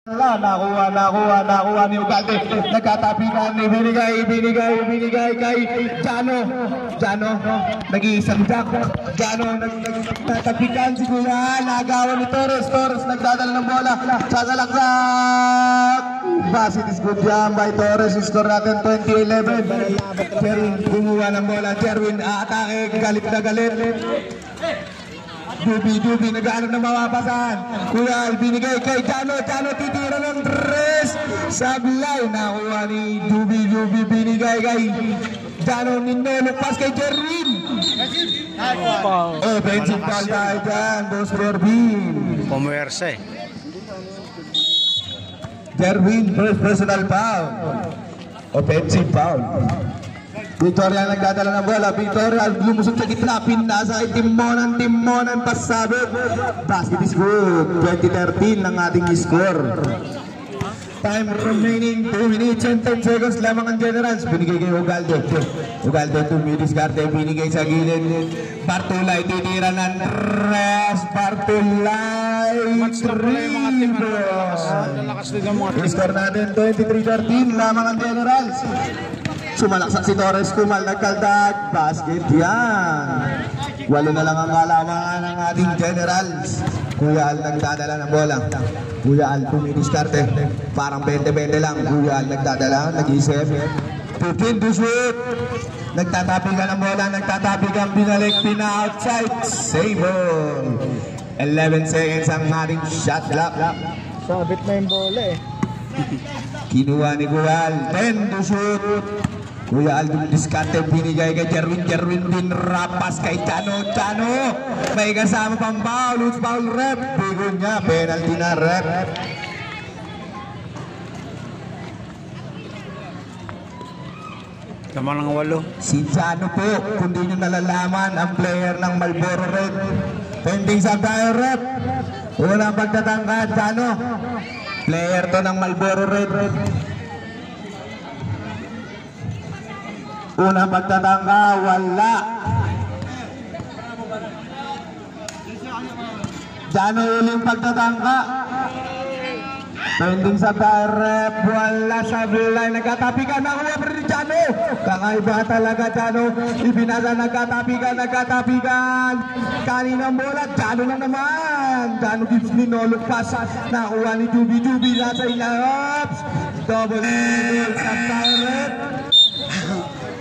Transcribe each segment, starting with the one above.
Nakuha ni Ugalde. Nagkatapikan, binigay kay Jano. Nag-iisang jack. Jano, nagtatapikan si Kuya. Nagawa ni Torres. Nagdadala ng bola. Sasalaksak. Basit is good yan by Torres. Score natin 20-11. Jerwin kumuha ng bola. Jerwin atake. Galit na galit. Dubi, nag-aanap na mapapasan. Kuya, binigay kay Jano, titira ng tres. Sablay, nakuha ni Dubi, binigay kay Jano, ninolupas kay Jerwin. Offensive foul tayo dyan, Boss Corbin. Pumersa Jerwin, first personal foul. Offensive foul. Victoria nagdadala ng bola. Victoria lumusot sa gitna. Pinasa kay Timonan pasabit. Basket is good. 20-13 ang ating score. Time remaining 2 minutes and 10 seconds lamang ang Generals. Binigay kay Ugalde. Ugalde to Midiscarte. Binigay sa gilid. Bartolay titira ng tres. Bartolay 3. Score natin 23-13 lamang ang Generals. Sumalaksak si Torres, nagkaldag, basket yan. 8 na lang ang kalamangan ng ating Generals. Kuya Al nagdadala ng bola. Kuya Al pumidiskarte. Parang 20-20 lang. Kuya Al nagdadala, nag-isip. 15 to shoot. Nagtatapigan ng bola, binalik, pina-outside. Save ball. 11 seconds ang ating shot clock. Sabit na yung bola Kinuha ni Kuya Al, 10 to shoot. Kuya Al diskarte, binigay kay Jerwin din rapas kay Jano. May kasama pang foul, loose foul rep. Bigo niya, penalty na rep. Tama ng 8. Si Jano po, kung di nyo nalalaman, ang player ng Marlboro Red. Pending sa tayo rep. Unang pagtatangka, Jano. Player to ng Marlboro Red. Unang pagtatangka, wala. Jano uling pagtatangka. Pending sa rep, wala sa bulay. Nagkatapikan, nakuha pa rin Jano. Kakaiba talaga Jano. Ibinasa, nagkatapikan. Kaninang bola, Jano na naman. Jano gives ni Nolo pass. Nakuha ni Jubi, nasa ilaps. Double goal sa rep.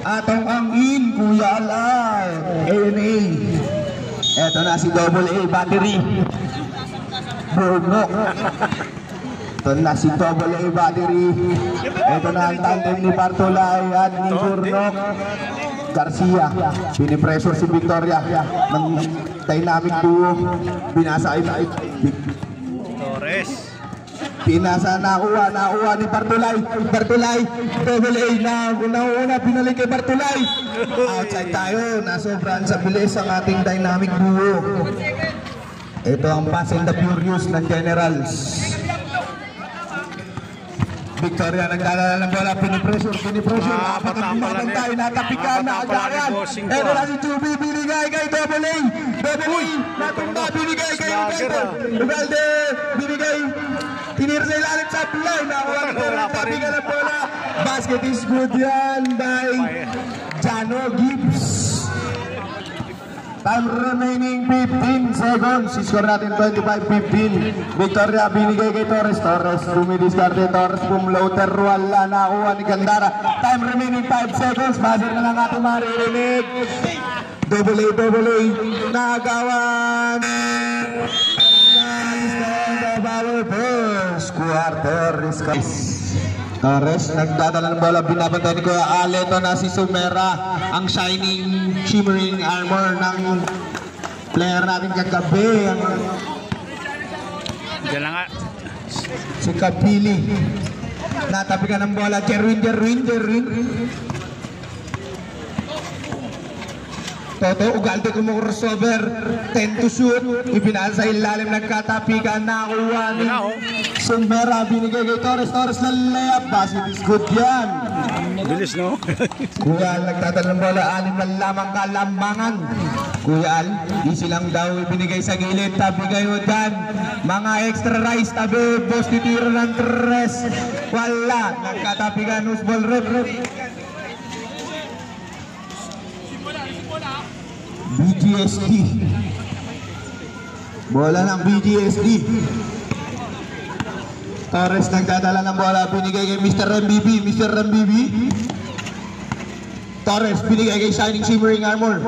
Atong ang in, Kuya Alay. A&A. Eto na si Double A Battery. Burnok. Ito na si Double A Battery. Ito na ang tandem ni Bartolay at ni Burnok. Garcia. Pinipressure si Victoria ng dynamic duo. Binasa ay Torres. Pinasa, nakuha ni Bartolay. Double A na una, pinalik kay Bartolay. Outside tayo, nasobrahan sa bilis ang ating dynamic duo. Ito ang Fast and the Furious ng Generals. Victoria nagdadala ng bola, pinipressure. Apat ang tayo, natapikan, naagaran. Ito na si Jubi, binigay kay Double A. Natumba, binigay kay Ugalde. Binigay. Tinira sa ilalim sa play. Natapikan ng bola. Basket is good yan by Jano Gibbs. Time remaining 15 seconds. Score natin 25-15. Victoria binigay kay Torres. Bumidiskarte. Torres pumloater. Wala, nakuha ni Gandara. Time remaining 5 seconds. Buzzer na lang ating maririnig. Double A. Nagawan. First quarter is Torres nagdadala ng bola, binabantay ni Kuya Ale. Ito na si Sumera, ang shimmering armor ng player natin kagabi. Diyan lang nga. Si Kapili. Natapikan ng bola. Jerwin. Toto, Ugalde crossover. 10 to shoot. Ibinasa sa ilalim, nagkatapikan. Nakuha ni Sumera, binigay kay Torres na layup. Basket is good yan. Bilis, no? Kuya, nagdadala ng bola. 6 na lamang kalambangan. Kuya Al, easy lang daw ibinigay sa gilid. Tabi kayo dyan. Mga extra rice, tabi. Boss titira ng tres. Wala. Nagkatabi ka, nusball rep. BGSD. Bola ng BGSD. Torres nagdadala ng bola. Binigay kay Mr. MBB. Mr. MBB. Torres binigay kay Shining Shimmering Armor.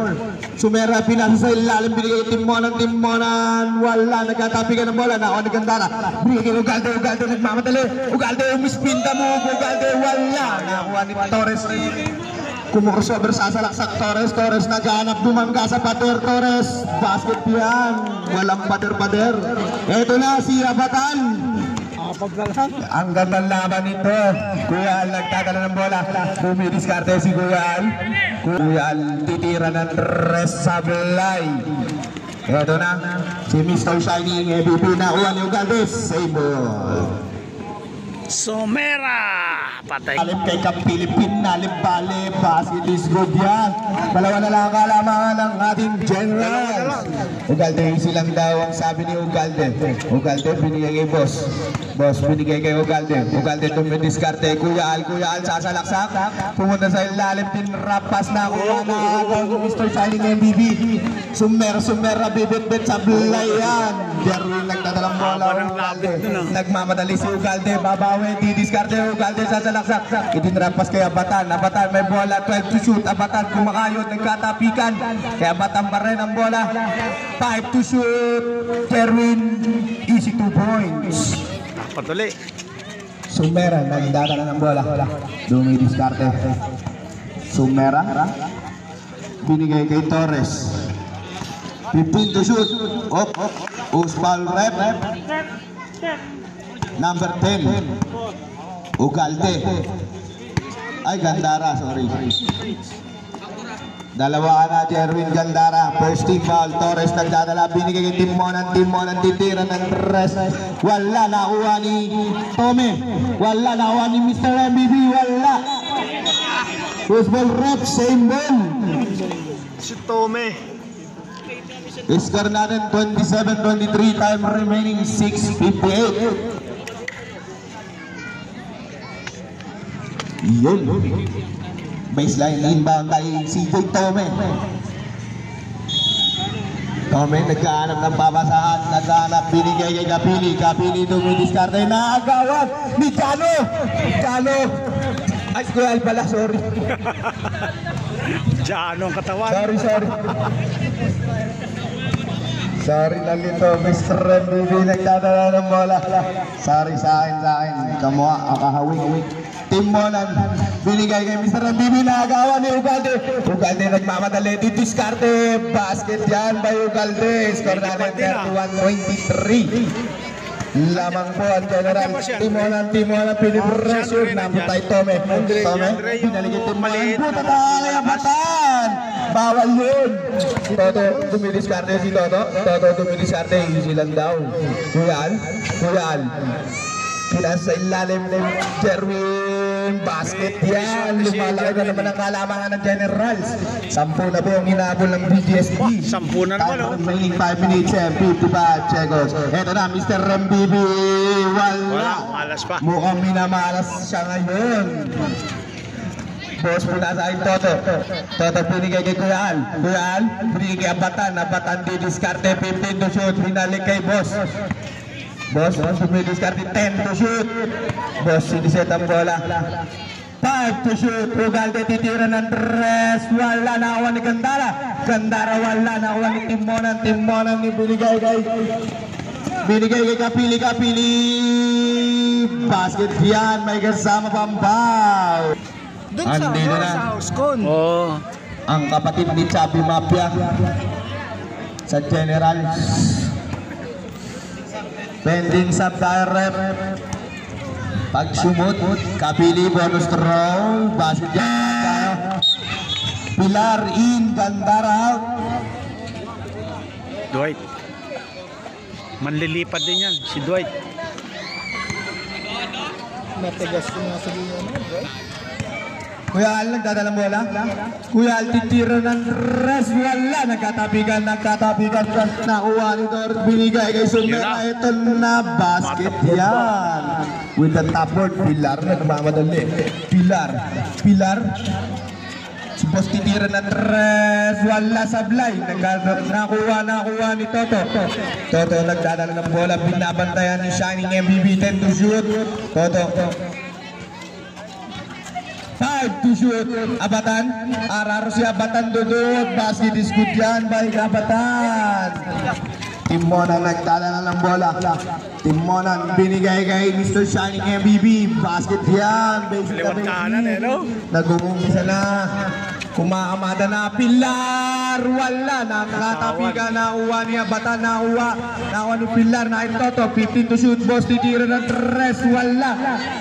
Sumera pinasa sa ilalim, binigay kay Timonan. Wala, nagkatapi ka ng bola. Nako, nagandara. Binigay kay Ugalde. Ugalde nagmamadali. Ugalde, umispinta mo. Ugalde, wala. Nakuha ni Torres. Kumukrossover sa salaksak Torres. Torres naghanap, bumangga sa pader. Torres, basket yan. Walang pader-pader. Ito na si Abatan. Ang gandang laban nito. Kuya Al nagtadala ng bola. Bumidiskarte si Kuya Al. Kuya Al titira ng tres sablay. Ito na si Mr. Shining MVP na Juan Ugaldes. Save ball. Somera! Patay. Alim kay Kapilipin, nalip-bali, basket is good yan. Dalawa na lang kalamangan ng ating generals. Ugalde, silang daw ang sabi ni Ugalde. Ugalde, binigay kay boss. Boss, binigay kay Ugalde. Ugalde tumidiskarte. Kuya Al sasalaksak. Pumunta sa ilalim, tinrapas na kuha na ang Mr. Shining MVP. Sumera, bibit-bit sa blayan. Jerwin nagdadalang bola. Ugalde, nagmamadali si Ugalde. Babawi, didiskarte. Ugalde sasalaksak. Itinrapas kay Abatan. Abatan may bola, 12 to shoot. Abatan kumakayod, nagkatapikan. Kaya Abatan pa rin ang bola. 5 to shoot. Jerwin, easy 2 points. Patuloy. Sumera, nagdadala ng bola. Dumidiskarte. Sumera. Binigay kay Torres. 15 to shoot. Uspal rep. Number 10. Ugalde. Ay, Gandara, sorry. Dalawa na Jerwin Gandara. First team foul. Torres nagdadala. Binigay kay Timonan. Titira ng tres. Wala, nakuha ni Tome. Wala, nakuha ni Mr. MBB. Wala. Football rep, same ball. Si Tome. Score natin 27-23. Time remaining 6:58. Yun. Baseline inbound by CJ Tome. Tome nagkahanap ng papasahan. Nagkahanap, binigay kay Kapili. Kapili dumidiskarte. Naagawan ni Chano. Ay, Kuya Al pala, sorry. Diyan ang katawan. Sorry. Sorry na nito, Mr. MBB nagdadala ng bola. Sorry sa akin. Kamukha, akahawig. Timonan, binigay kay Mr. MBB na agawan ni Ugalde. Ugalde nagmamadali, didiskarte. Basket yan by Ugalde. Score natin 31-23. Lamang po ang general. Timonan, pinipressure. Namutay Tome, binaligit Timonan. Puta tayo, Abatan. Bawal yun. Toto, dumidiskarte si Toto. Dumidiskarte, easy lang daw. Kuya Al. Pinasa ilalim ng Jerwin. Basket yan. Lumalaki na naman ang kalamangan ng generals. 10 na po ang hinabol ng BGSD. 10 na naman, oh. Remaining 5 minutes and 55 seconds. Eto na, Mr. MBB. Wala. Malas pa. Mukhang minamalas siya ngayon. Boss po nasa aking Toto. Toto binigay kay Kuya Al. Binigay kay Abatan didiskarte. 15 to shoot. Binalik kay Boss. Boss, dumidiskarte 10 to shoot. Boss, siniset ang bola. 5 to shoot. Ugalde titira ng tres. Wala, nakuha ni Gandara. Wala, nakuha ni Timonan ni binigay kay Kapili. Basket yan, may kasama pambaw. Doon sa house con. Oh. Ang kapatid ni Chabi Mafia sa general. Pending sub rep. Pag sumut, Kapili bonus throw. Basket yan. Pilar in, Gandara out. Dwight. Manlilipad din yan, si Dwight. Matigas ko nga sa liyan, Dwight. Kuya Al nagdadala ng bola. Kuya Al titira ng res. Wala. Nagkatabigan. Nakuha ni Torres. Binigay kay Sumera. Ito na basket yan. With the top board. Pilar. Nagmamadali. Pilar. Supos titira ng res. Wala sablay. Nakuha ni Toto. Toto nagdadala ng bola. Binabantayan ni Shining MVP. 10 to shoot. Toto. 5 to shoot. Abatan. Araro si Abatan dudut. Basket is good yan. Baik Abatan. Timonan nagdala ng bola. Timonan binigay kay Mr. Shining MVP. Basket yan. Liwat kanan eh, no? Nag-umumpisa na. Kumakamada na. Pilar. Wala. Nakatapiga. Nakuha ni Abatan. Nakuha ni Pilar. Na ito. 15 to shoot. Boss titira ng tres. Wala.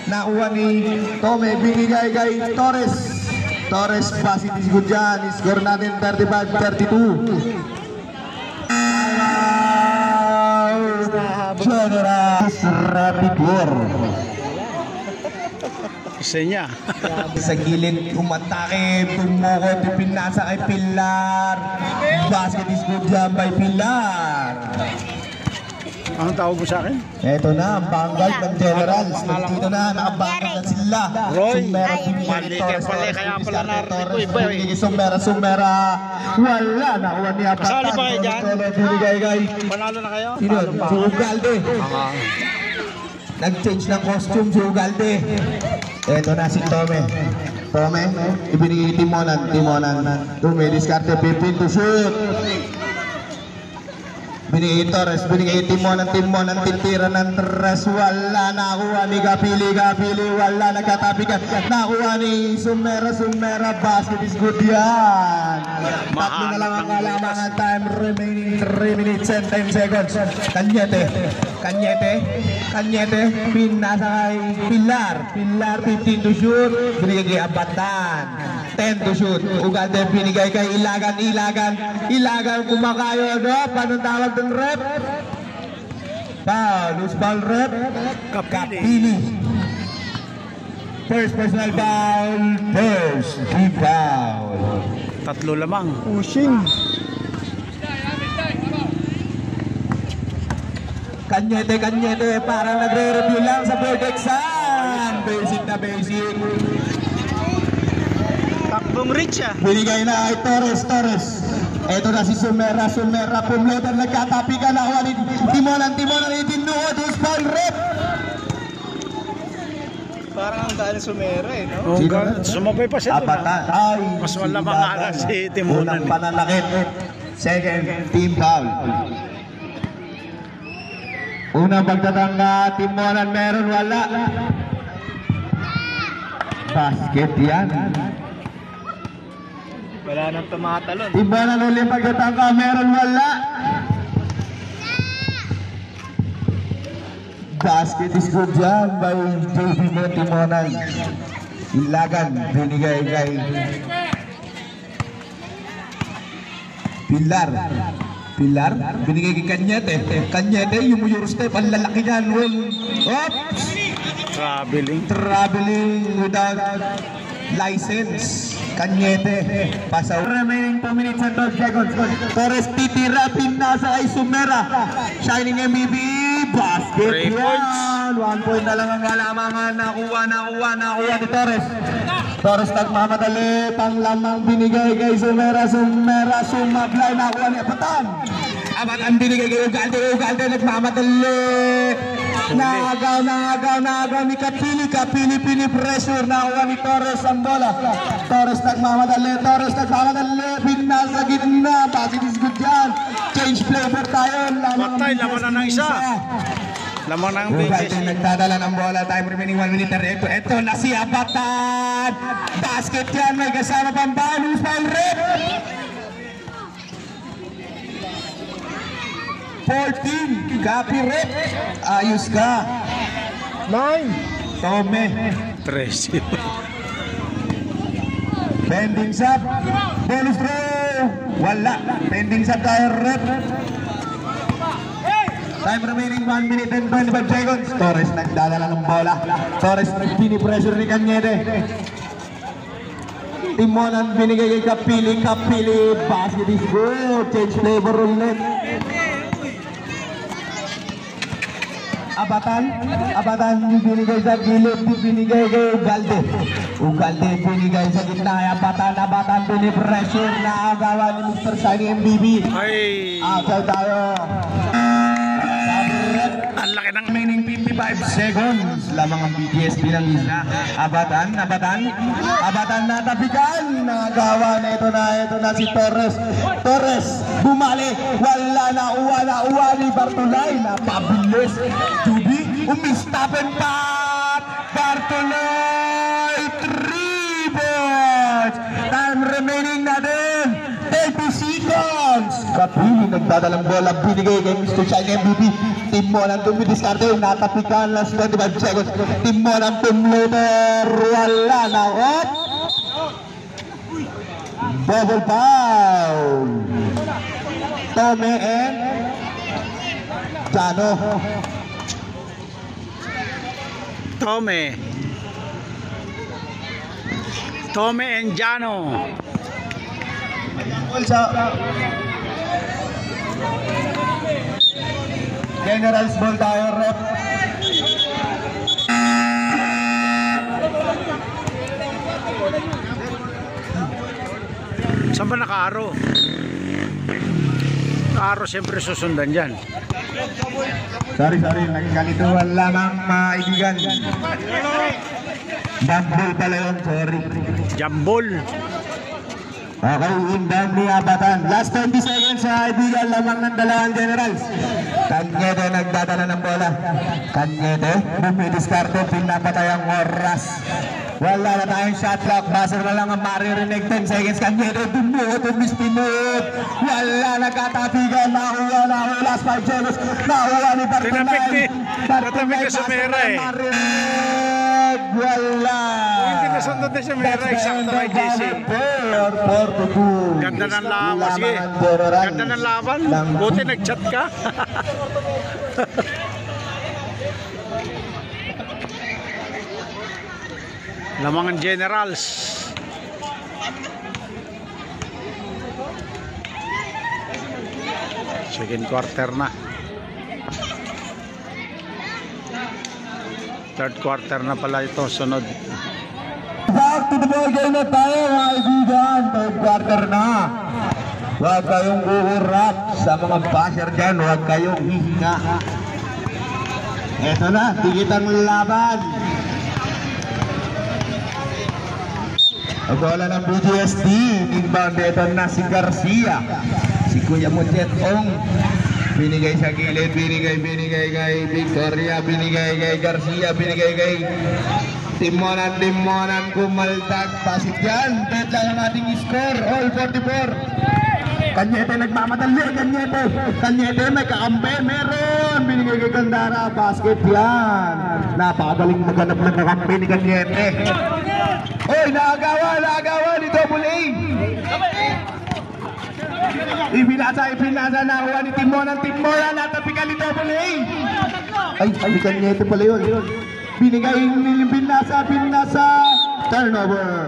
Nakuha ni Tome. Binigay kay Torres. Basket is good yan. Score natin 35-32. General Rapidor. Isa niya. Sa gilid, umatake, tumoko, pinasa kay Pilar. Basket is good dyan by Pilar. Anong tawag mo sa akin? Eto na, ang banggal ng Generals. Dito na, nakabanggal na sila. Roy, Mali pala, kaya pala narinig ko iba eh. Sumera. Wala, nakuha niya pa. Kasali ba kayo dyan? Binigay kay Panalo na kayo? sino? Si Ugalde. Nag-change ng costume si Ugalde. Eto na si Tome, ibinigay Timonan. Tome, diskarte, 15 to shoot. Binigay Torres, binigay Timonan, titira ng tres. Wala, nakuha ni Gapili, wala, nagkatapikan. Nakuha ni Sumera, basket is good yan. Tatlo na lang ang kalamangan, time remaining 3 minutes and 10 seconds. Kanyete, pinasa kay Pilar, 15 to shoot, binigay kay Abatan, 10 to shoot. Ugalde binigay kay Ilagan kumakayo, no? Paano tawag ng rep? Loose ball rep. Kapili. First personal foul. Team foul. 3 lamang. Pushing. Kanyete, parang nagre-review lang sa board exam. Basic na basic. Takbong rich ah. Binigay na kay Torres. Ito na si Sumera, pumlotan, nagkatapi ka na. Timonan, itinuod, who's ball rep. Parang ang daan Sumera eh, no? Sumabay pa siya doon. Abatan. Ay, Mas malamang nga si Timonan. Unang pananakit. Second, team foul. Unang pagtatangga, Timonan, meron, wala. Basket yan. Wala nang tumatalon. Timonan ulit pagtatangga, meron, wala. Basket is good dyan by JB mo, Timonan. Ilagan, binigay kay Pilar, binigay kay Kanyete, yung step, ang lalaki niyan. Oops! Traveling without license. Kanyete, pasaw. Remaining 2 minutes and 12 seconds. Torres titira, pinasa kay Sumera. Shining MVP, basket yan. 1 point na lang ang kalamangan. Nakuha ni Torres. Torres nagmamadali, panglamang binigay kay Sumera, sumablay, nakuha ni Abatan. Abatan binigay kay Ugalde, nagmamadali. Naagaw ni Kapili, pinipressure, nakuha ni Torres ang bola. Torres nagmamadali, binasa gitna, basket is good yan. Change flavor tayo. Laman na ng isa. Lamang ng Ugalde nagdadala ng bola, time remaining 1 minute. Ito na si Abatan. Basket yan, may kasama pang bonus foul rep. 14, copy rep. Ayos ka. 9. Tome. 13. Pending sub. Bonus throw. Wala. Pending sub tayo rep. Time remaining 1 minute and 25 seconds. Torres nagdadala ng bola. Torres pinipressure ni Kanyete. Timonan binigay kay Kapili. Basket is good. Change flavor ulit. Abatan binigay sa gilid, binigay kay Ugalde binigay sa gitna. Abatan pressure na agawan ni Mr. Shiny MBB. Outside tayo. Ang laki ng Remaining 55 seconds lamang ang BTS bilang isa. Abatan natapikan. Nagawa na ito na si Torres bumali, wala na uwa ni Bartolay, napabilis. Juby umistapen pa. Bartolay 3 points. Time remaining na din 30 seconds. Kapili nagdadalang bola, binigay kay Mr. Shiny MVP. Team mo ng dumidiskarte, natapikan last 25 seconds. Team mo ng tumluter, wala na. Double foul. Tome and Jano. Tome and Jano. Generals ball tayo, rep. Saan ba naka-aro? Aro siyempre susundan dyan. Sorry, nagkalituhan lamang mga kaibigan. Jambol pala yun, sorry. Jambol. Okay, inbound ni Abatan. Last 20 seconds sa kaibigan lamang ng dalawang generals. Kanyete nagdadala ng bola. Kanyete, bumidiskarte, pinapatay ang oras. Wala na tayong shot clock. Buzzer na lang ang maririnig. 10 seconds. Kanyete, bumuot, umispinot. Wala, nagkatapigan. Nakuha. Last 5 seconds. Nakuha ni Bartolay. Tatapik na sa Mera eh. Wala. Hindi nasundot na siya Mera. Eksakto kay JC. Ganda ng laban. Sige. Ganda ng laban. Buti nag-chat ka. Lamangan Generals. Second quarter na. Third quarter na pala ito, sunod. Back to the ball game na tayo mga kaibigan. Third quarter na. Huwag kayong uurap sa mga basher dyan. Huwag kayong hihinga. Eto na, tigit ang laban. Ang bola ng BGSD. Inbound ito na si Garcia. Si Kuya Muchet Ong. Binigay sa gilid, binigay kay Victoria, binigay kay Garcia, binigay kay Timonan, kumaldag, pasik yan. Dead lang ang ating score, all 44. Kanyete nagmamadali, Kanyete may kakampi, meron. Binigay kay Gandara, basket yan. Napakagaling maghanap ng kakampi ni Kanyete. Oy, naagawa ni Double A. Ipinasa nakuha ni Timonan, natapikan ni Double A. Ay, Kanyete pala yun. Binigay ni Binasa, turnover.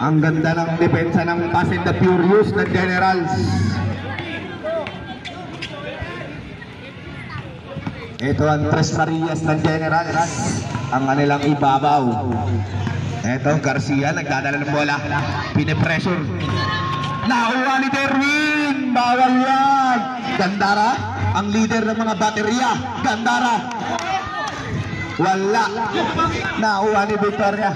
Ang ganda ng depensa ng Fast and the Furious ng Generals. Ito ang Tres Marias ng Generals, ang kanilang ibabaw. Ito Garcia, nagdadala ng bola, pinipressure. Nakuha ni Derwin, bawal yan. Gandara, ang leader ng mga baterya. Gandara, wala. Nakuha ni Victoria.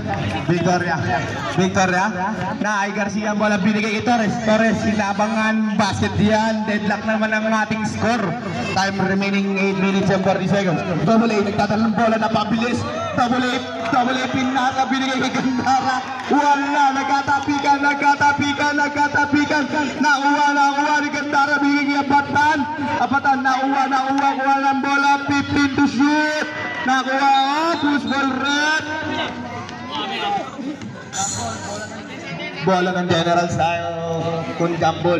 Na ay Garcia, bola binigay kay Torres, sinabangan, basket yan. Deadlock naman ang ating score. Time remaining 8 minutes and 40 seconds. Double A, nagtatalang bola, napabilis. Double A, pinaka, binigay kay Gandara. Wala, nagkatapikan. Nakuha ni Gandara, binigay kay Abatan, nakuha ng bola, 15 to shoot. Nakuha, push ball red. Bola ng Generals tayo, kung jambol.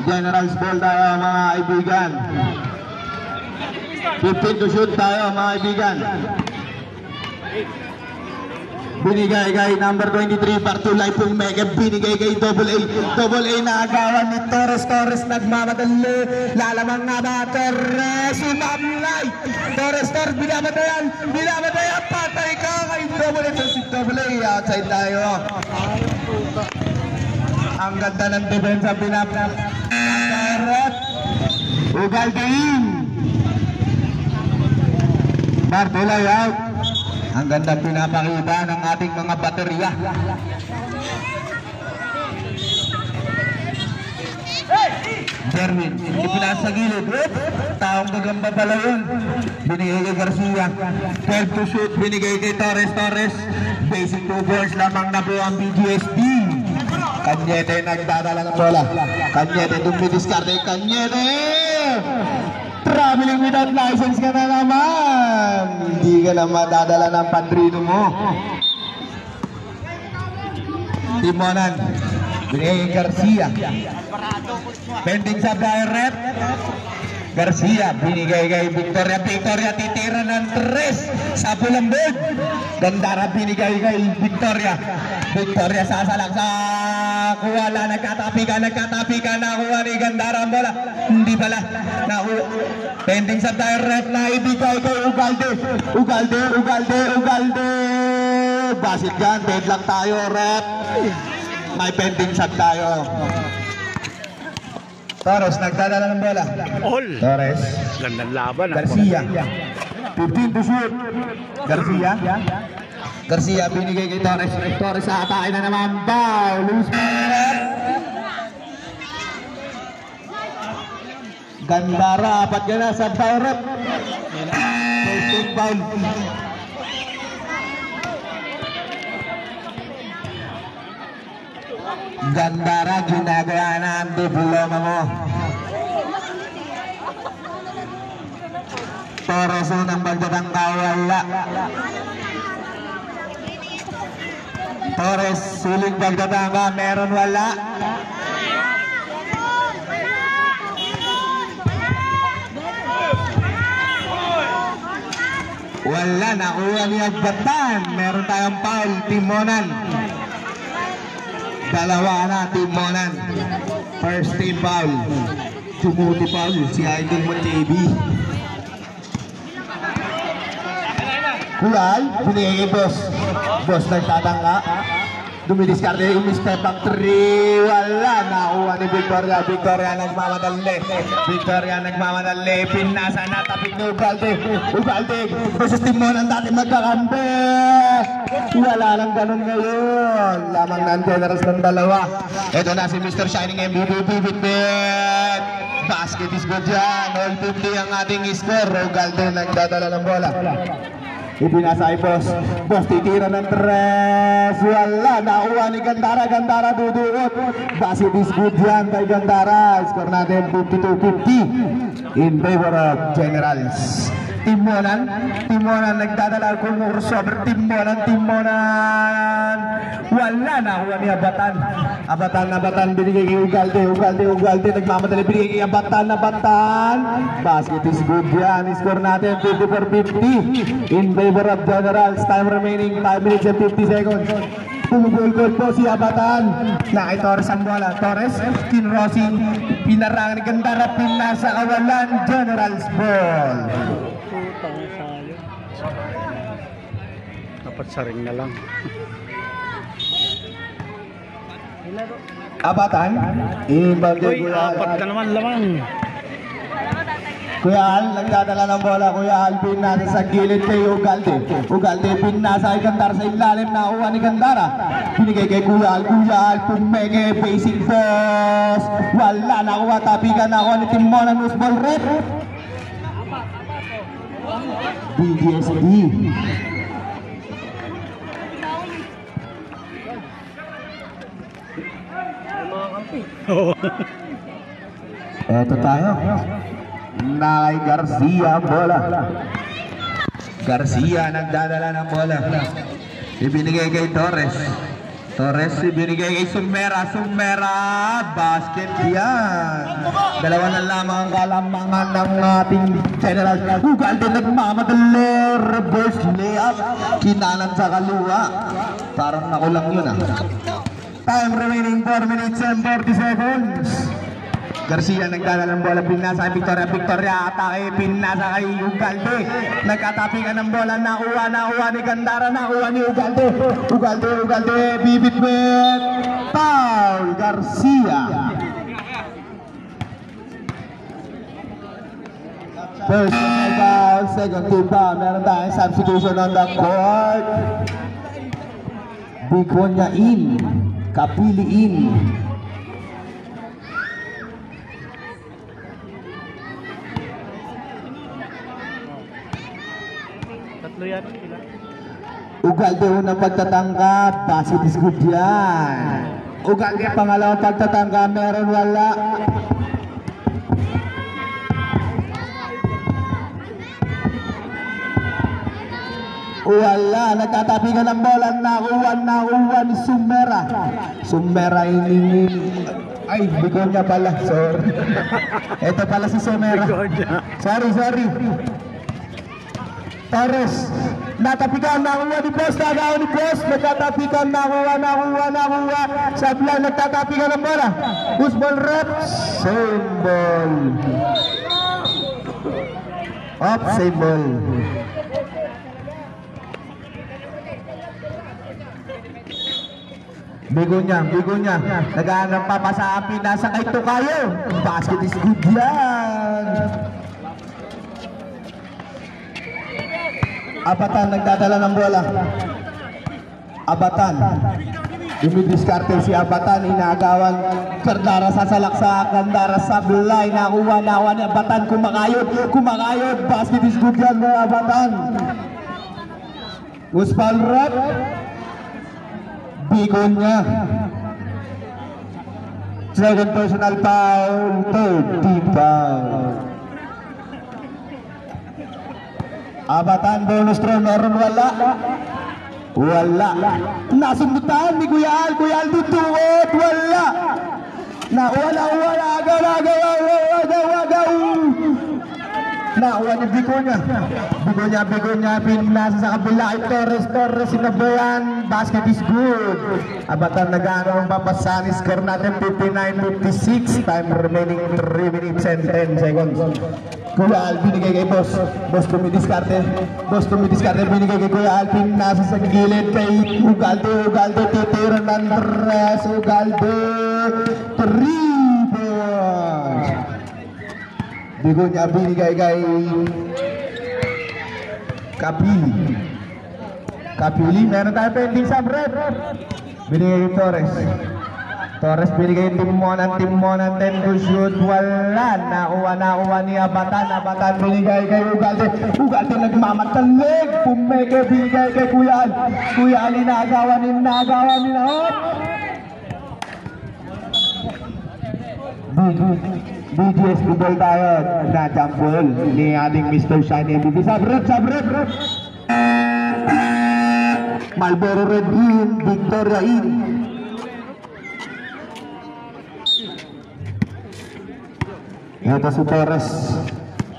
Generals ball tayo mga kaibigan. 15 to shoot tayo mga kaibigan. Binigay kay number 23 Bartolay Pumeke, binigay kay Double A na agawan ni Torres nagmamadali, lalamang nga ba Torres, umamlay Torres binabatayan, patay ka kay Double A. Si Double A, outside tayo. Ang ganda ng depensa pinapap Ugaldein Bartolay out. Ang ganda pinapakita ng ating mga baterya. Derwin, ipinasa gilid. Taong gagamba pala yun. Binigay kay Garcia. 12 to shoot, binigay kay Torres. Basic 2 balls lamang na po ang BGSD. Kanyete nagdadala ng bola. Kanyete dumidiskarte. Kanyete! Traveling without license ka na naman. Hindi ka na madadala ng padrino mo. Timonan. Binigay Garcia. Pending sa direct. Garcia. Binigay kay Victoria. Titira ng 3 sa Pulambog. Gandara binigay kay Victoria. Sasalang sa kuwala. Nagkatapi ka. Nakuha ni Gandara ang bola. Hindi pala. Pending sa direct na ibigay kay Ugalde. Basit yan. Deadlock tayo, rep. May pending shot tayo. Torres nagdadala ng bola. All. Torres. Gandang laban. Garcia. 15 to shoot. Garcia binigay kay Torres sa atake na naman. Foul. Loose ball. Gandara, apat ka na sa Bayrep. Posting foul. Gandara, ginagawa na ang diploma mo. Torres unang magtatangka, wala. Torres suling magtatangka, meron, wala. Wala, nakuha ni Agbatan. Meron tayong foul, Timonan. Dalawa na, Timonan. First team foul. Tumuti foul, si Idol mo TV. Kulay, binigay kay Boss. Boss nagtatangka. Dumidiskarte, step back 3. Wala, nakuha ni Victoria nagmamadali. Pinasa na, tapik ni Ugalde versus Timonan, dati magkakampi. Wala lang ganun ngayon. Lamang ng generous ng dalawa. Ito na si Mr. Shining MVP Bitbit. Basket is good dyan. All 50 ang ating score. Ugalde nagdadala ng bola. Ipinasa ay Boss titira ng 3. Wala, nakuha ni Gandara duduot. Basket is good yan kay Gandara. Score natin 52-50 in favor of Generals. Timonan nagdadala kumurso. Timonan. Wala, nakuha ni Abatan binigay kay Ugalde nagmamadali, binigay kay Abatan. Basket is good yan. Score natin 54-50 in favor of Generals. Time remaining 5 minutes and 50 seconds. Pumugol po si Abatan. Na kay Torres ang bola. Torres, kinrossing, pinarang ni Gandara, pinasa kawalan. Generals ball. Dapat saring na lang. Abatan, Uy, apat na naman lamang. Kuya Al, nagdadala ng bola. Kuya Al, pinasa sa gilid kay Ugalde pinasa kay Gandara sa ilalim, nakuha ni Gandara. Binigay kay Kuya Al, Pumeke, basic boss. Wala, nakuha, tapikan, nakuha ni Timonan, loose ball rep. BGSD. Eto tayo. Nakay Garcia ang bola. Garcia nagdadala ng bola. Ibinigay kay Torres. Torres binigay kay Sumera, basket yan. Dalawa na lamang ang kalamangan ng ating General. Ugalde nagmamadali, reverse layup, kinanan sa kaluwa. Parang nakulang yun Time remaining 4 minutes and 40 seconds. Garcia nagdala ng bola, pinasa kay Victoria, atake, pinasa kay Ugalde. Nagkatapingan ng bola, nakuha ni Gandara, nakuha ni Ugalde, bibit with foul, Garcia. First foul, second team foul, meron tayong substitution on the court. Biconia in, Kapili in. Ugalde unang pagtatangka, basket is good yan. Ugalde pangalawang pagtatangka, meron wala. Wala, nagtatapigan ng bola, nakuha ni Sumera ini. Ay, Biconia pala, sorry. Ito pala si Sumera. Sorry. Torres, natapikan, nakuha ni Post, nagtatapikan, nakuha, sabla, nagtatapikan ng bola, Usball reps, same ball, up, same ball. Bigonya, naghahanap pa sa api, nasa kay Tokayo, basket is good yan. Abatan nagdadala ng bola. Abatan. Dumidiskarte si Abatan, inaagawan. Gandara sasalak sa Gandara sablay. Nakuha ni Abatan, kumakayod. Basket is good yan mga Abatan. Uspal rep. Bigonya. Second personal foul, third team foul. Abatan bonus throw, meron wala. Nasundutan ni Kuya Al dituot, wala. Nakuha ni Biconia, pinasa sa kabila kay Torres, sinabayan, basket is good. Abatan nag-ano ang papasan, score natin 59-56, time remaining 3 minutes and 10 seconds. Kuya Al binigay kay Boss tumidiskarte, binigay kay Kuya Al, pinasa sa gilid kay Ugalde, titira ng tres, Ugalde, 3 points. Bigonya binigay kay Kapili, meron tayo pending sub rep. Binigay kay Torres binigay Timonan 10 to shoot, wala. Nakuha ni Abatan, binigay kay Ugalde nagmamatalig, pumeke, binigay kay Kuya Al, inagawa ni BGS ball tayo na jump ball ni ating Mr. Shiny MVP. Sabrep. Marlboro Red in, Victoria in. Ito si Torres,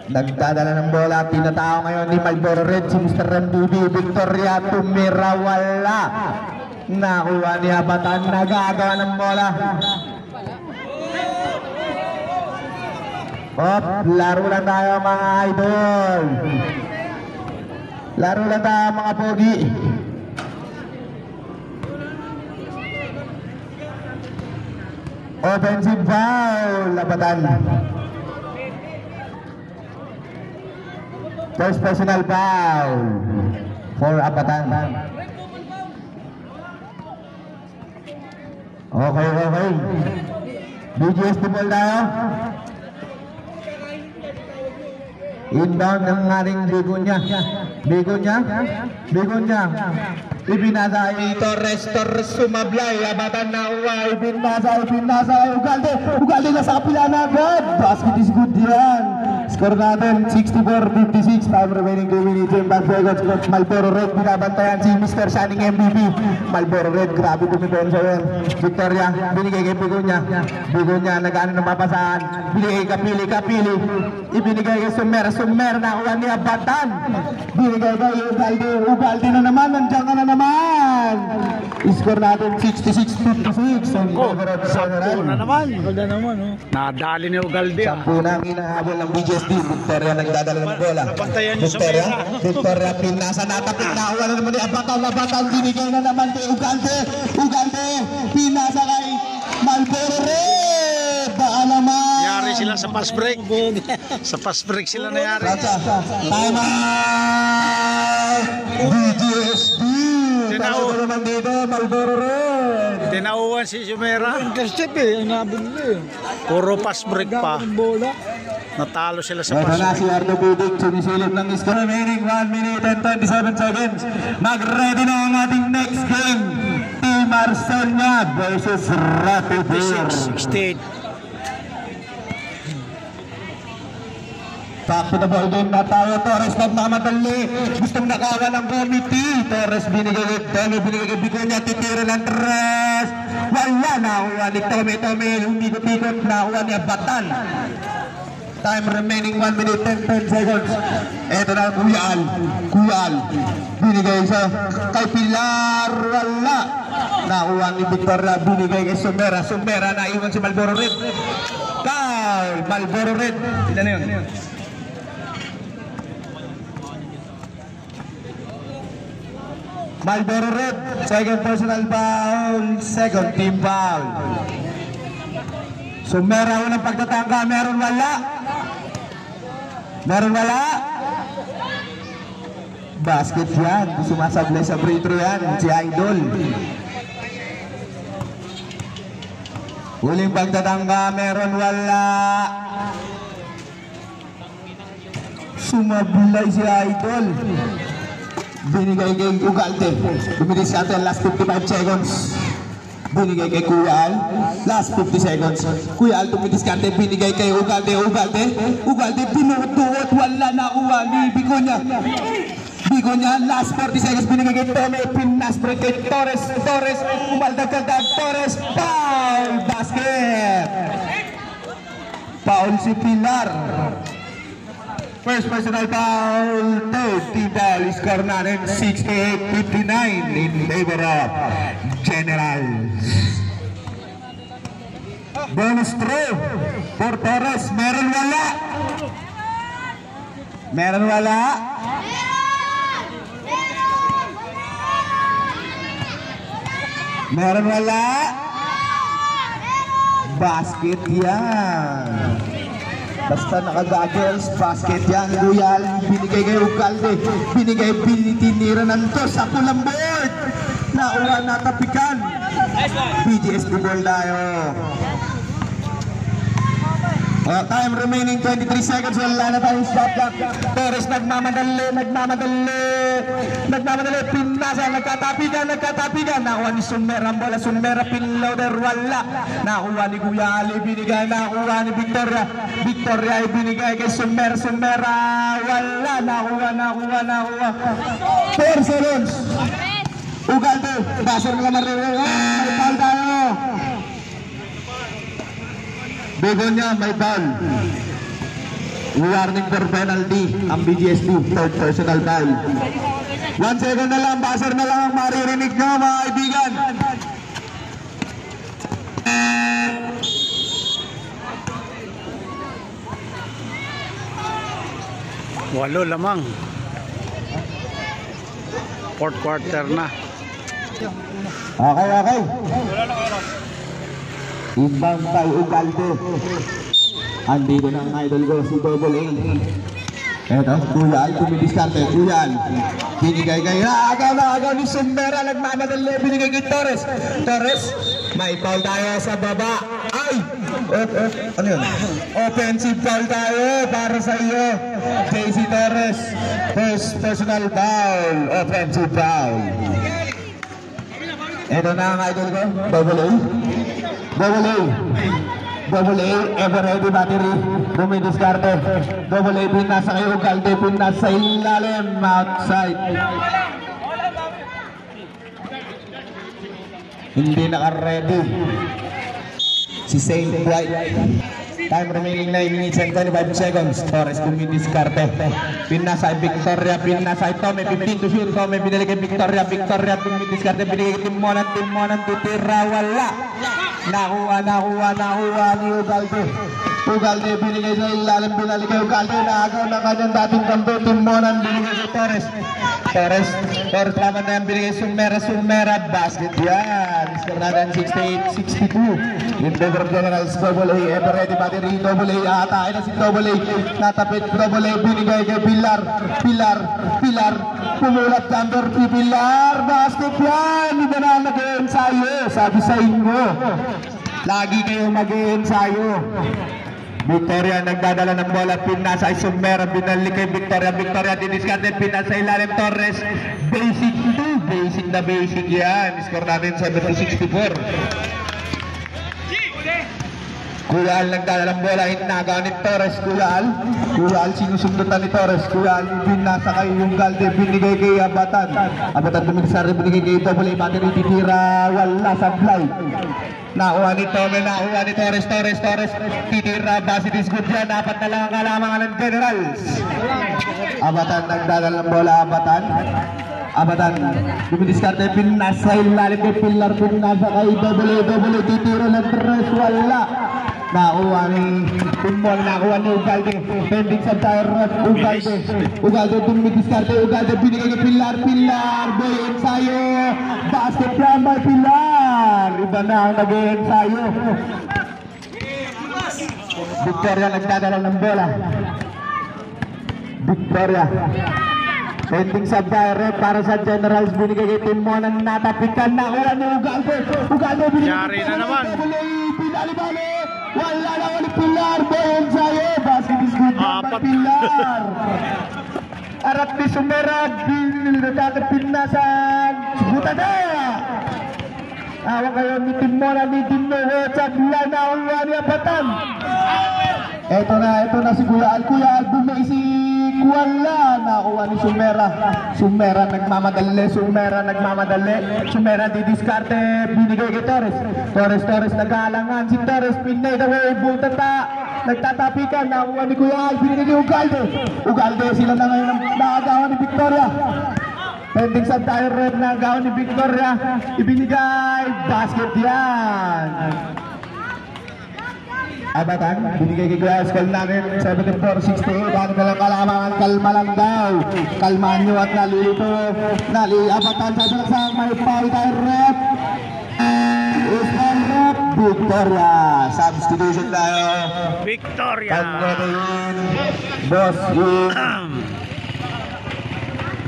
nagdadala ng bola, tinatao ngayon ni Marlboro Red, si Mr. MVP. Victoria, tumira, wala. Nakuha ni Abatan, nagagawa ng bola. Laro lang tayo mga idol. Laro lang tayo mga pogi. Offensive foul, Abatan. First personal foul for Abatan. Okay. BGS ball tayo. Inbound ng ating Bigonya. Ibinasa ay Torres sumablay. Abatan nakuha, ibinasa ay Ugalde na sa kapila na agad. Basket is good yan. Score natin 64-56, time remaining 2 minutes and 5 seconds. Marlboro Red, binabantayan si Mr. Shining MVP. Marlboro Red, grabe dumipensa yun. Victoria, binigay kay Bigonya. Bigonya, nag-ano ng papasahan. Binigay kay Kapili. Ibinigay kay Sumer. Sumer, nakuha niya Batan. Binigay kay Ugalde. Ugalde na naman, nandiyan ka na naman. Score natin 66-56. Sampu na naman. Ganda naman, oh. Nadali ni Ugalde. Sampu na ang hinahabol ng BGSD. Victoria nagdadala ng bola. Napantayan yung Victoria, Sumera. Victoria pinasa natapik na wala naman ni Abatan, binigay na naman kay Ugalde. Ugalde, pinasa kay Marlboro Red. Baka naman. Yari sila sa fast break. Sa fast break sila nayari. Time out. BGSD. Talo na naman dito, Marlboro Red. Tinauhan si Sumera. Intercept eh, ang nabon nila eh. Puro fast break pa. Ang bola. Natalo sila sa Ito fast na break. si Ardo Bidig, sumisilip ng score. Remaining 1 minute and 27 seconds. Mag-ready na ang ating next game. Team Arsenal versus Rapid Bear. 68. Back to the ball game na tayo. Torres nagmamadali. Gustong nakawa ng committee. Torres binigay kay Tome, binigay kay Bigonya. Titira ng Torres. Wala, nakuha ni Tome. Umikot-ikot, nakuha niya Batan. Time remaining 1 minute and 10 seconds. Ito na Kuyal. Binigay sa kay Pilar. Wala. Nakuha ni Victoria. Binigay kay Sumera. Sumera na iwan si Marlboro Red. Foul. Marlboro Red. Ilan na yun? Marlboro Red. Second personal foul. Second team foul. Sumera unang pagtatangka. Meron wala. Basket yan. Sumasablay sa free throw yan. Si Idol. Huling pagtatangka. Meron wala. Sumablay si Idol. Binigay kay Ugalde. Bumili si atin last 55 seconds. Binigay kay Kuyal. Last 50 seconds. Kuyal tumidiskarte. Binigay kay Ugalde. Ugalde pinutuot. Wala nakuha ni Bigonya. Last 40 seconds. Binigay kay Tome. Pinaspread kay Torres. Umaldagdag. Torres. Foul. Basket. Foul si Pilar. First personal foul, third team foul, score natin 68-59 in favor of Generals. Bonus throw for Torres, meron wala. Basket yan. Basta naka-goggles, basket yan. Kuyal, binigay kay Ugalde. Tinira ng to sa pulang board. Nauwa natapikan. BGS ball tayo. Time remaining 23 seconds. Wala na tayong stop clock. Torres nagmamadali. Pinasa, nagkatapikan. Nakuha ni Sumera ang bola. Sumera pinloader. Wala. Nakuha ni Kuya Ali. Binigay. Nakuha ni Victoria. Victoria ay binigay kay Sumera. Wala. Nakuha. 4 seconds. Ugalde. Basher na maririnig. May foul tayo. Begonya may foul. Warning for penalty ang BGSD, third personal foul. 1 second na lang, buzzer na lang ang maririnig nyo mga kaibigan. Walo lamang. Fourth quarter na. Okay. Inbound by Ugalde. Andito na ang idol ko, si Double A. Eto, Kuyal, tumidiskarte. Kuyal, binigay kay agaw ni Sumera. Nagmamadali, binigay kay Torres. May foul tayo sa baba. Ay! Ano yun? Offensive foul tayo para sa iyo, JC Torres. First personal foul, offensive foul. Eto na ang idol ko, Double A. Double A, ever ready battery. Dumidiskarte. Double A, pinasa kay Ugalde. Pinasa sa ilalim. Outside. Hindi naka-ready si Saint White. Time remaining 9 minutes and 25 seconds. Torres dumidiskarte. Pinasa kay Victoria. Pinasa kay Tome. 15 to shoot. Tome binili kay Victoria. Victoria dumidiskarte. Binigay kay Timonan. Timonan tutira. Wala. Nakuha ni Ugalde. Ugalde binigay sa ilalim, binalik kay Ugalde. Naagaw na kanyang dating kampo. Timonan binigay kay Torres. Torres laban na yan, binigay Sumera. Basket yan. Score natin 68-62. In favor of Generals. Double A, ever ready battery. Double A, atake na si Double A. Natapit Double A, binigay kay Pilar. Pumulat number 3, Pilar. Basket yan. Iba na nag-ensayo. Sabi sa inyo, lagi kayo mag-ensayo. Victoria nagdadala ng bola, pinasa ay Sumera, binalik kay Victoria didiskarte, pinasa ilalim Torres. Basic na basic yan. Score natin 70-64. Kuyal nagdadala ng bola, hinagaw ni Torres. Kuyal sinusundutan ni Torres. Kuyal binasa kay Ugalde, binigay kay Abatan dumidiskarte, binigay kay Double A battery, titira, wala sablay. Nakuha ni Tome, nakuha ni Torres, titira, basket is good yan, dapat na lang ang kalamangan ng Generals. Abatan nagdadala ng bola, Abatan dumidiskarte, pinasa ilalim kay Pilar, pinasa kay Double A, titira ng Torres, wala. Nakuha ni Timbol, nakuha ni Ugalde, pending sa tire ref, Ugalde dumidiskarte, Ugalde binigay kay Pilar, boy ensayo, basket yan by Pilar. Iba na ang nag-ensayo. Victoria nagdadala ng bola. Victoria pending sa direct para sa Generals, binigay kay Timonan, natapikan, nakuha ni Ugalde Yari na naman. Pinalibali, wala naman ni Pilar, boy ensayo, basket is good by Pilar. Arap ni Sumera, binilitapin na sa Butadaya. Awak kayo ni Timonan, ni Timoho, sabla na ang wani Abatan. Ito na si Kuya Al, bumay si Kuala, nakuha ni Sumera nagmamadali, Sumera didiskarte, binigay kay Torres nag-aalangan, si Torres pinay na butata, nagtatapikan, nakuha ni Kuya Al, binigay kay Ugalde, sila na ngayon nakagawa ni Victoria. Pending sa tire red na gawin ni Victoria, ibinigay, basket yan. Abatan, binigay kay Glass, call namin 74-68, ano ka lang kalamangan, kalma lang daw. Kalmaan nyo at nalilito. Abatan, sasalasang may foul tire red. Victoria, substitution tayo. Victoria. Boss in.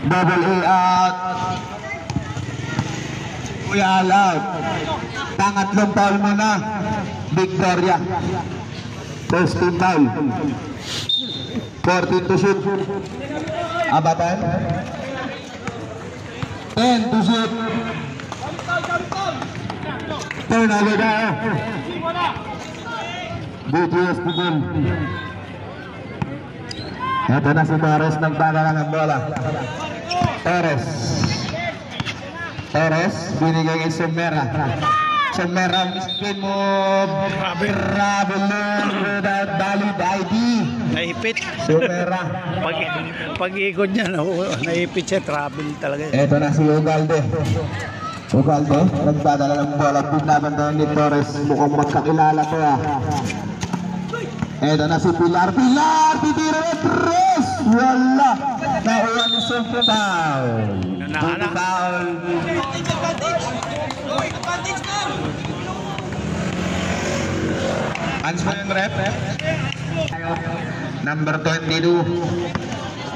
Double A out. Kuya out. Pangatlong foul mo na, Victoria. First team foul. 14 to shoot. Abatan. 10 to shoot. Turnover na. BTS begin. Ito na si Torres, nagdadala ng bola. Torres, binigay kay Sumera, miskin mo, traveler without valid ID. Naipit. Sumera. Pag-ikot niya, naipit siya, travel talaga. Ito na si Ugalde, nagdadala ng bola, binabantayan ni Torres, mukhang magkakilala to ah. Ito na si Pilar, titira na Torres, wala. Nakuha ni Sumpo foul. Foul. Unspoken rep. Number 22.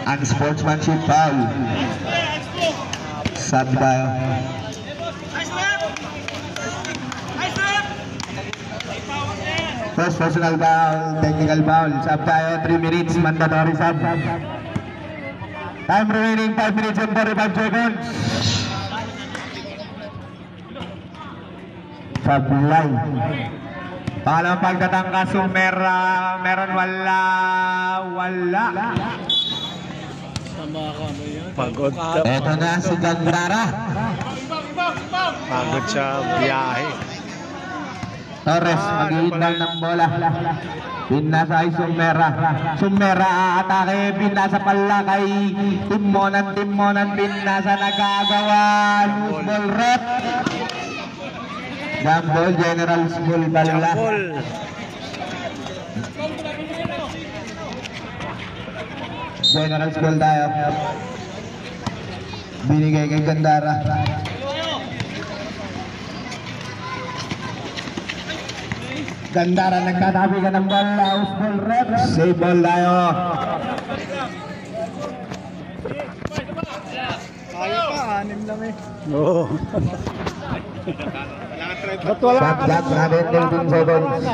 Unsportsmanship foul. Sub tayo. First personal foul, technical foul. Sub tayo, 3 minutes, mandatory sub. Time remaining 5 minutes and 45 seconds. Sub line. Pangalawang pagtatangka, Sumera. Meron wala. Sama ka ba yun? Pagod ka. Ito na si Gandara. Pagod siya biyahe. Torres, mag-iinbang ng bola. Pinasa ay Sumera. Sumera atake, pinasa pala kay Timonan. Pinasa nagagawa. Loose ball rep. Jambol, General School pala. Jambol. General School tayo. Binigay kay Gandara. Gandara nagtatabi ka ng ball. House ball rep. Save ball tayo. Kaya pa, 6 lang eh. Oo. Ba't wala Shot ka clock natin 13 seconds.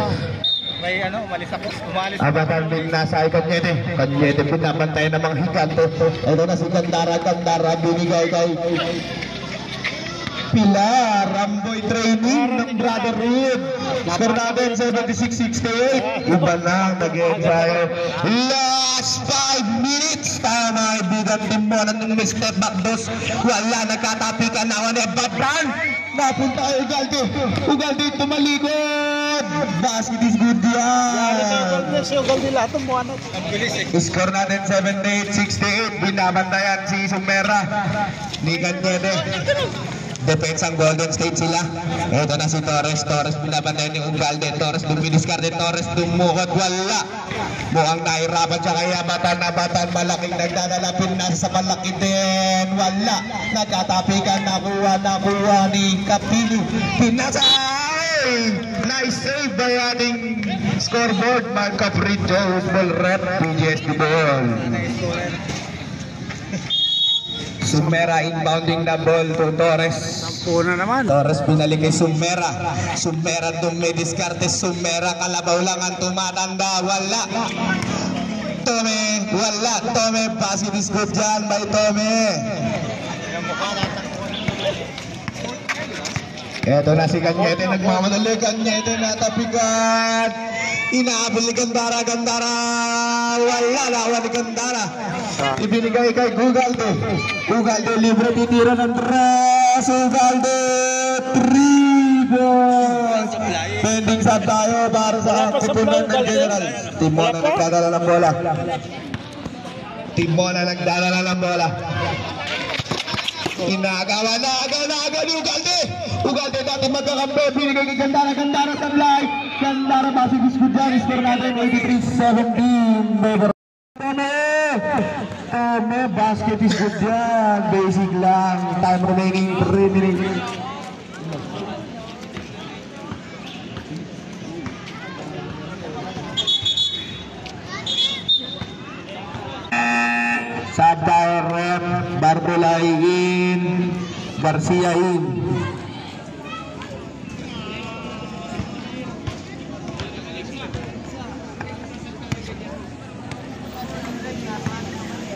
May umalis ako. Umalis Abatan din nasa ay Kanyete. Kanyete pinapantay ng mga hikanto. Ito na si Gandara. Gandara binigay kay Pilar. Ramboy training ng Brotherhood. Score natin 76-68. Iba na nag-ensayo. Last 5 minutes. Tama ibigan din mo ng step back dos. Wala nagkatapi ka na. Batan. Napunta kay Ugalde. Ugalde tumalikod. Basket is good yan. Score natin 78-68. Binabantayan si Sumera. Ni Ganyede. Defense ang Golden State sila. Ito na si Torres. Torres binabantayan ni Ugalde. Torres dumidiscarte. Torres dumukot. Wala. Mukhang nahirapan siya kaya batan. Malaking nagdadalapin na sa malaki din. Wala. Nagkatapikan. Nakuha ni Kapili. Pinasay! Nice save by ating scoreboard. Man Caprito. Ball rep. PGSD ball. Sumera inbounding na ball to Torres. Una naman. Torres binalik kay Sumera. Sumera dumidiskarte. Sumera kalabaw lang ang tumatanda. Wala. Tome. Wala. Tome. Basket is good dyan by Tome. Eto na si Kanyete. Nagmamadali. Kanyete natapigan. Inaabol ni Gandara. Wala. Lawan ni Gandara. Ibinigay kay Ugalde. Ugalde libre titira ng tres. Ugalde 3 balls. Pending sub tayo para sa tipunan ng General. Timona nagdadala ng bola. Nagdadala ng bola. Inagawa na agad Ugalde. Ugalde dati magkakampi. Binigay kay Gandara sablay. Gandara basig iskud dyan. Score natin 83-17. Tome, basket is good dyan. Basic lang. Time remaining 3 minutes. Sub tayo rep. Bartolay in. Garcia in.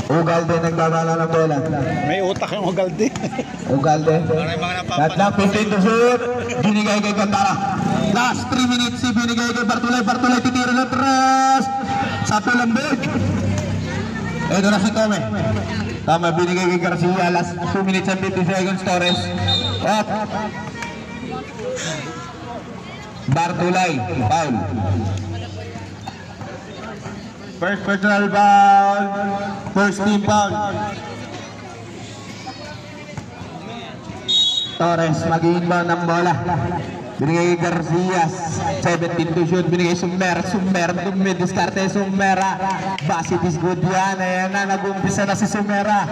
Ugalde nagdadala ng bola. May utak yung Ugalde. Ugalde. At na 15 to shoot. Binigay kay Gandara. Last 3 minutes binigay kay Bartolay. Bartolay titira ng tres. Satu lambig. Ito na si Tome. Tama binigay kay Garcia. Last 2 minutes and 50 seconds. Torres. Up. Bartolay. Foul. First personal foul. First team foul. Torres mag-inbound ng bola. Binigay Garcia. 17 to shoot. Binigay Sumera. Dumidiskarte Sumera. Basket is good yan. Ayan na. Nag-umpisa na si Sumera.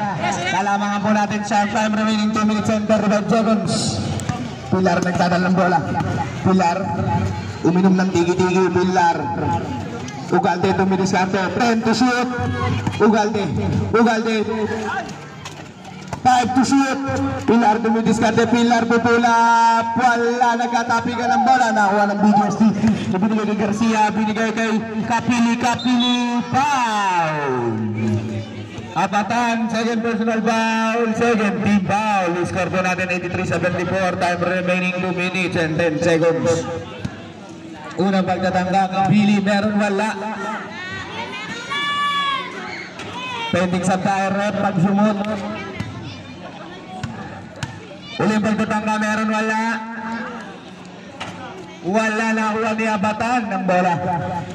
Kalamangan po natin sharp time remaining 2 minutes and 35 seconds. Pilar nagdadala ng bola. Pilar. Uminom ng tigi-tigi. Pilar. Ugalde dumidiskarte. 10 to shoot. Ugalde 5 to shoot. Pilar dumidiskarte. Pilar pupula. Wala. Nagkatapi ka ng bola. Nakuha ng BGST. Binigay kay Garcia. Binigay kay Kapili. Foul. Apatan. Second personal foul. Second team foul. Score po natin 83-74. Time remaining 2 minutes and 10 seconds. Unang pagtatangka, Billy, meron wala. Pending sa tire rep, pagsumot. Uling pagtatangka, meron wala. Wala na kuha ni Abatan ng bola.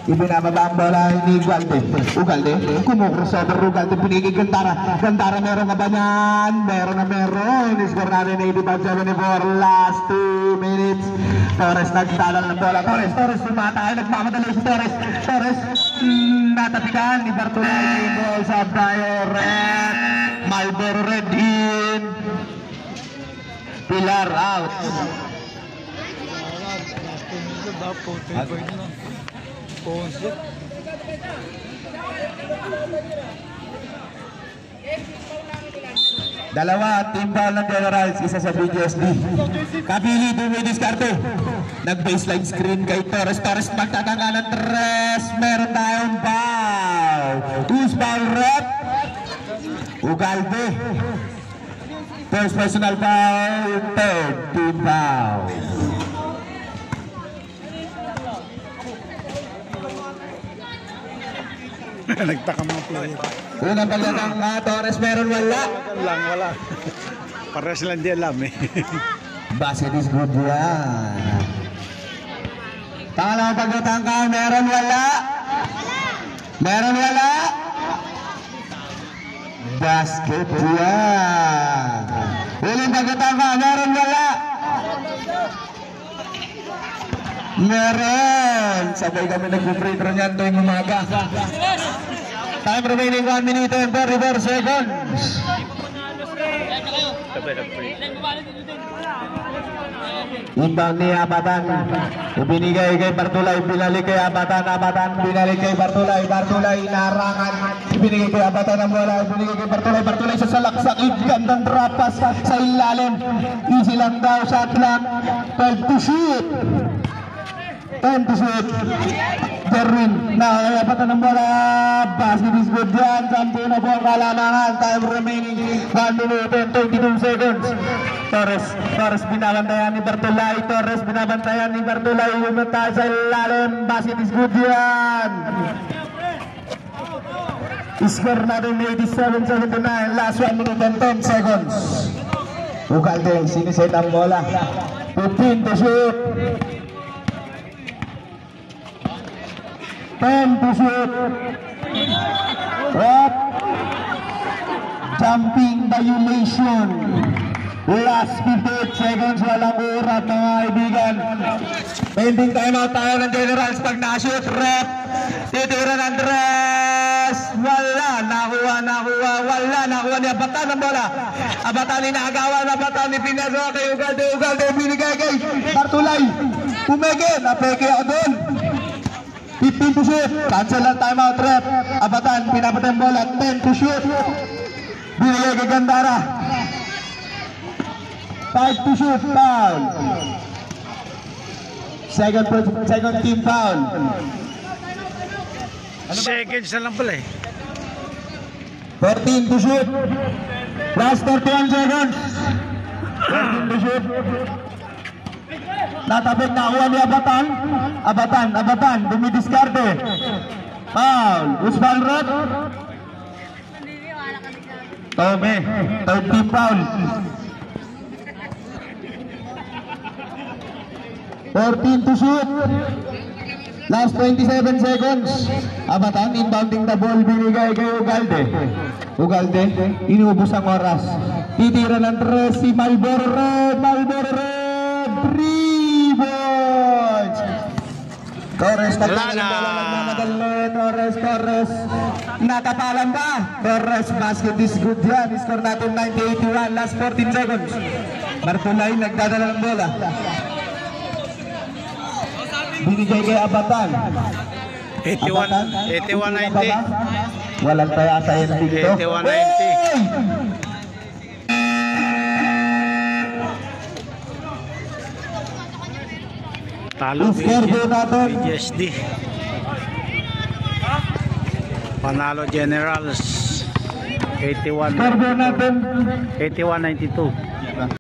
Ibinababa ang bola ni Ugalde. Ugalde, kumukrossover Ugalde, pinigil Gandara. Gandara meron na ba yan? Meron na meron. Score natin 85-74, last 2 minutes. Torres nagtalal ng bola. Torres tumatay, nagmamadali si Torres. Natapikan ni Bartolay. Ball sa tayo, red. Malboro red in. Pilar out. Dalawa, team foul ng Generals, isa sa BGSD. Kabili, dumidiskarte. Nag-baseline screen kay Torres. Torres magtatangka ng tres. Meron tayong foul. Who's foul rep? Ugalde. First personal foul, third team foul. Nagtaka mga player. Unang pagdatang Torres, meron wala. Wala. Para silang di alam eh. Basket is good yan. Pangalawang pagdatang meron wala. Meron wala. Basket yan. Uling pagdatang meron wala. Meron. Sabay kami nag-free throw niyan tuwing umaga. Time remaining 1 minute and 34 seconds. Inbound ni Abatan. Ibinigay kay Bartolay. Binalik kay Abatan. Binalik kay Bartolay. Bartolay narangan. Ibinigay kay Abatan ang bola. Ibinigay kay Bartolay. Bartolay sa salaksakid. Gandang drop pass sa ilalim. Easy lang daw. Shot lang. 12 to shoot. 10 to shoot. Derwin nakakapatan ng bola. Basket is good yan. Sampo na po ang kalamangan. Time remaining 1 minute and 22 seconds. Torres binabantayan ni Bartolay. Umata sa ilalim. Basket is good yan. Score natin 87-79. Last 1 minute and 10 seconds. Ugalde siniset ang bola. 15 to shoot. 10 to shoot. What? Jumping violation. Last 58 seconds. Walang urat mga kaibigan. Pending timeout tayo ng Generals. Pag na-shoot, rep. Titira ng Andres. Wala. Nakuha ni Abatan ng bola. Abatan inagawan. Abatan ni Pinazo kay Ugalde. Binigay kay Bartolay. Pumege. Napeke ako doon. 15 to shoot. Cancel ang timeout rep. Abatan, pinapatay ang bola. 10 to shoot. Binigay kay Gandara. 5 to shoot. Foul. Second team foul. Seconds na lang pala eh. 14 to shoot. Last 31 seconds. 14 to shoot. Natapik na kuha ni Abatan, dumidiskarte. Foul. Usman Rod. Tome, third team foul. 14 to shoot. Last 27 seconds. Abatan inbounding the ball, binigay kay Ugalde, inubos ang oras. Titira ng tres si Malboro Red. 3 points. Torres nagmamadali. Torres natapalan ba? Torres, basket is good yan. Score natin 90-81. Last 14 seconds. Bartolay nagdadala ng bola. Binigay kay Abatan. 81-90. Walang taya sa ending to. 81-90. Talo BGSD. Panalo Generals 81-92.